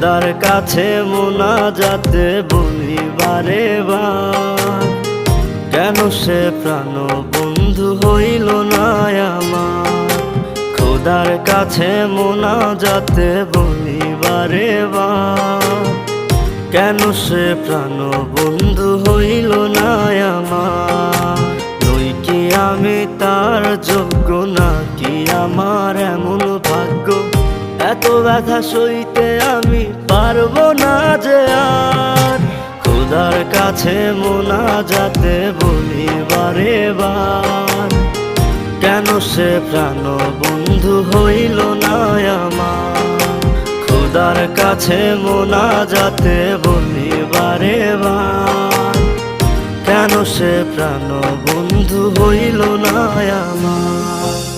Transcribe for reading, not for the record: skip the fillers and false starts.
খোদার কাছে মোনাজাতে বলি বারে বার, কেন সে প্রাণ বন্ধু হইল না আমার। খোদার কাছে মোনাজাতে বলি বারে বার, কেন সে প্রাণ বন্ধু হইল না আমার। নই কি আমি তার যোগ্য, নাকি আমার এমন ভাগ্য, এত ব্যথা সইতে আমি পারবো না যে আর। খোদার কাছে মোনাজাতে বলি বারে বার, কেন সে প্রাণ বন্ধু হইল না আমার। খোদার কাছে মোনাজাতে বলি বারে বার, কেন সে প্রাণ বন্ধু হইল না আমার।